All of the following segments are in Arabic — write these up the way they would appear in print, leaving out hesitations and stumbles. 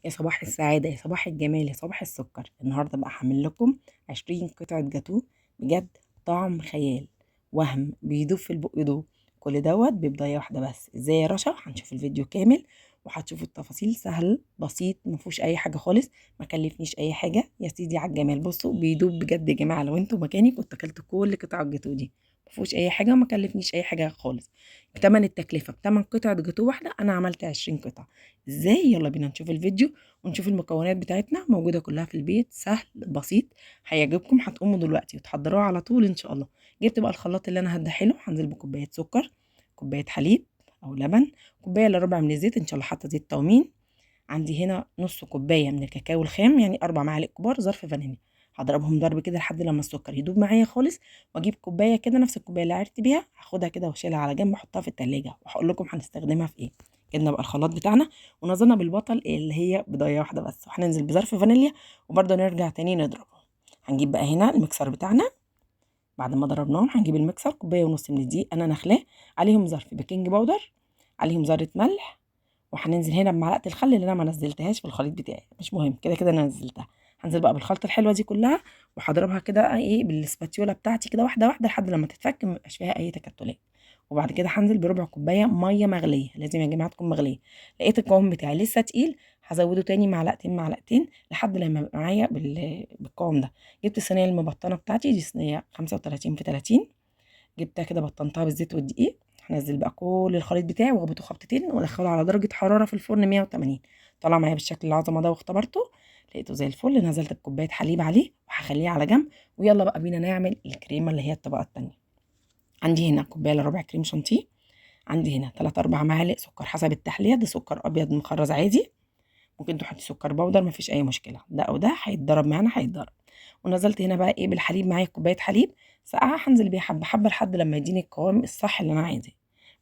يا صباح السعادة، يا صباح الجمال، يا صباح السكر. النهاردة بقى هعمل لكم 20 قطعة جاتوه. بجد طعم خيال، وهم بيدوب في البق يدوب. كل دوت ببضاية واحدة بس. ازاي يا رشا؟ هنشوف الفيديو كامل وهتشوفوا التفاصيل. سهل بسيط مفهوش اي حاجة خالص، ما كلفنيش اي حاجة. يا سيدي على الجمال، بصوا بيدوب بجد يا جماعة. لو انتوا مكاني كنت اكلت كل قطع الجاتوه دي. مفهوش اي حاجة وما كلفنيش اي حاجة خالص. بتمن التكلفة، بتمن قطعة جاتوه واحدة انا عملت 20 قطعة. ازاي؟ يلا بينا نشوف الفيديو ونشوف المكونات بتاعتنا. موجودة كلها في البيت، سهل بسيط، هيعجبكم. هتقوموا دلوقتي وتحضروها على طول ان شاء الله. جبت بقى الخلاط اللي انا هدهنه. هنزل بكوباية سكر، كوباية حليب او لبن، كوباية الا ربع من الزيت، ان شاء الله حاطة زيت تومين. عندي هنا نص كوباية من الكاكاو الخام، يعني 4 معالق كبار ظرف فانيليا. هضربهم ضرب كده لحد لما السكر يدوب معايا خالص. واجيب كوبايه كده نفس الكوبايه اللي عرفت بيها، هاخدها كده واشيلها على جنب واحطها في التلاجة، وهقول لكم هنستخدمها في ايه. جبنا بقى الخلاط بتاعنا ونزلنا بالبطل اللي هي بضايه واحده بس، وهننزل بظرف فانيليا وبرده نرجع تاني نضربه. هنجيب بقى هنا المكسر بتاعنا. بعد ما ضربناهم هنجيب المكسر، كوبايه ونص من الدقيق انا نخلاه، عليهم ظرف بيكنج باودر، عليهم ذره ملح. وهننزل هنا بمعلقه الخل اللي انا ما نزلتهاش في الخليط بتاعي، مش مهم، كده كده انا نزلتها. هنزل بقى بالخلطه الحلوه دي كلها وهضربها كده ايه بالسباتيولا بتاعتي كده واحده واحده لحد لما تتفك ميبقاش فيها اي تكتلات. وبعد كده هنزل بربع كوبايه ميه مغليه، لازم يا جماعه تكون مغليه. لقيت القوام بتاعي لسه تقيل، هزوده تاني معلقتين معلقتين لحد لما يبقى معايا بالقوام ده. جبت الصينيه المبطنه بتاعتي، دي صينيه 35 في 30، جبتها كده بطنتها بالزيت والدقيق. هنزل بقى كل الخليط بتاعي واخبطه خبطتين وادخله على درجه حراره في الفرن 180. طلع معايا بالشكل العظمه ده واختبرته، لقيته زي الفل. نزلت بكوبايه حليب عليه وهخليه على جنب. ويلا بقى بينا نعمل الكريمه اللي هي الطبقه التانيه. عندي هنا كوبايه الا ربع كريم شانتيه، عندي هنا 3 4 معالق سكر حسب التحليه، ده سكر ابيض مخرز عادي، ممكن تحطي سكر بودر مفيش اي مشكله، ده او ده هيتضرب معانا هيتضرب. ونزلت هنا بقى ايه بالحليب، معايا كوبايه حليب ساقعه، هنزل بيها حبه حبه لحد لما يديني القوام الصح اللي انا عايزاه.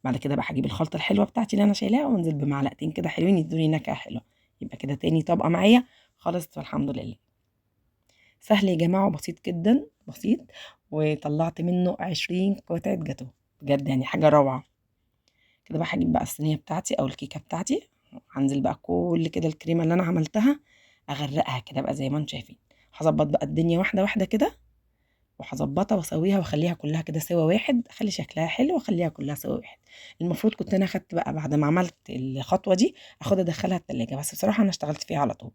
بعد كده بقى هجيب الخلطه الحلوه بتاعتي اللي انا شايلاها وانزل بمعلقتين كده حلوين يدوني نكهه حلوه. يبقى كده تاني طبقه معايا خلصت والحمد لله. سهل يا جماعه وبسيط جدا، بسيط. وطلعت منه 20 قطعه جاتوه، بجد يعني حاجه روعه. كده بقى هجيب بقى الصينيه بتاعتي او الكيكه بتاعتي. هنزل بقى كل كده الكريمه اللي انا عملتها اغرقها كده بقى زي ما انتم شايفين. هظبط بقى الدنيا واحده واحده كده، وهظبطها واسويها واخليها كلها كده سوا واحد، اخلي شكلها حلو واخليها كلها سوا واحد. المفروض كنت انا اخدت بقى بعد ما عملت الخطوه دي اخدها ادخلها التلاجة، بس بصراحه انا اشتغلت فيها على طول.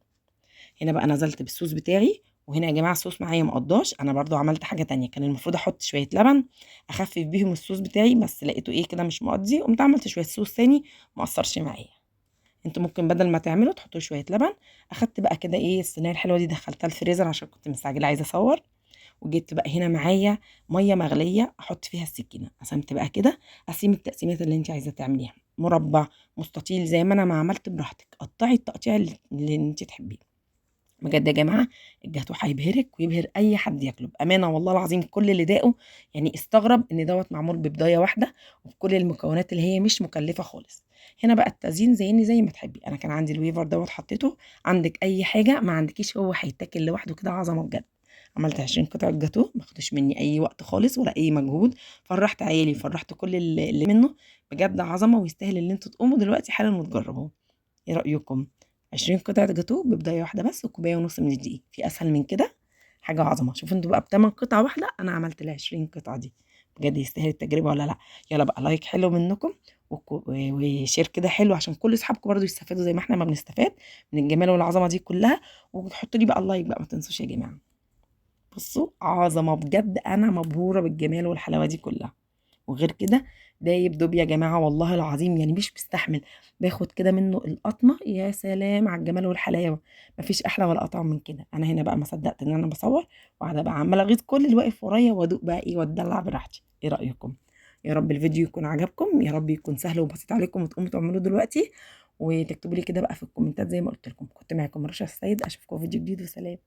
هنا بقى نزلت بالصوص بتاعي. وهنا يا جماعه الصوص معايا مقضاش، انا برضو عملت حاجه تانية. كان المفروض احط شويه لبن اخفف بيهم الصوص بتاعي، بس لقيته ايه كده مش مقضي، قمت عملت شويه صوص تاني ما اثرش معايا. انتوا ممكن بدل ما تعملوا تحطوا شويه لبن. اخدت بقى كده ايه الصينيه الحلوه دي دخلتها الفريزر عشان كنت مستعجله عايزه اصور. وجبت بقى هنا معايا ميه مغليه احط فيها السكينه. قسمت بقى كده، قسيم التقسيمات اللي انت عايزه تعمليها، مربع، مستطيل، زي ما انا ما عملت براحتك. قطعي التقطيع اللي انت تحبيه. بجد يا جماعه الجاتوه هيبهرك ويبهر اي حد ياكله بامانه والله العظيم. كل اللي داقه يعني استغرب ان دوت معمول ببضايه واحده وبكل المكونات اللي هي مش مكلفه خالص. هنا بقى التزيين زيني زي ما تحبي. انا كان عندي الويفر دوت حطيته، عندك اي حاجه ما عندكيش هو هيتاكل لوحده كده عظمه بجد. عملت 20 قطعه جاتوه، ما خدش مني اي وقت خالص ولا اي مجهود. فرحت عيالي، فرحت كل اللي منه. بجد عظمه ويستاهل ان انتوا تقوموا دلوقتي حالا وتجربوه. ايه رأيكم؟ 20 قطعة جاتوه ببضاية واحدة بس وكوباية ونص من الدقيق، في أسهل من كده؟ حاجة عظمة. شوفوا انتوا بقى بتمن قطعة واحدة أنا عملت ال 20 قطعة دي. بجد يستاهل التجربة ولا لأ؟ يلا بقى لايك حلو منكم وشير كده حلو عشان كل أصحابكم برضو يستفادوا زي ما احنا ما بنستفاد من الجمال والعظمة دي كلها. وتحطوا لي بقى اللايك بقى، ما تنسوش يا جماعة. بصوا عظمة بجد، أنا مبهورة بالجمال والحلاوة دي كلها. وغير كده دايب دوب يا جماعه والله العظيم، يعني مش مستحمل. باخد كده منه القطمه، يا سلام على الجمال والحلاوه. مفيش احلى ولا اطعم من كده. انا هنا بقى ما صدقت ان انا بصور وقاعده بقى عماله اغيظ كل اللي واقف ورايا وادوق بقى ايه واتدلع براحتي. ايه رايكم؟ يا رب الفيديو يكون عجبكم، يا رب يكون سهل وبسيط عليكم وتقوموا تعملوه دلوقتي. وتكتبوا لي كده بقى في الكومنتات زي ما قلت لكم. كنت معاكم رشا السيد، اشوفكم في فيديو جديد وسلام.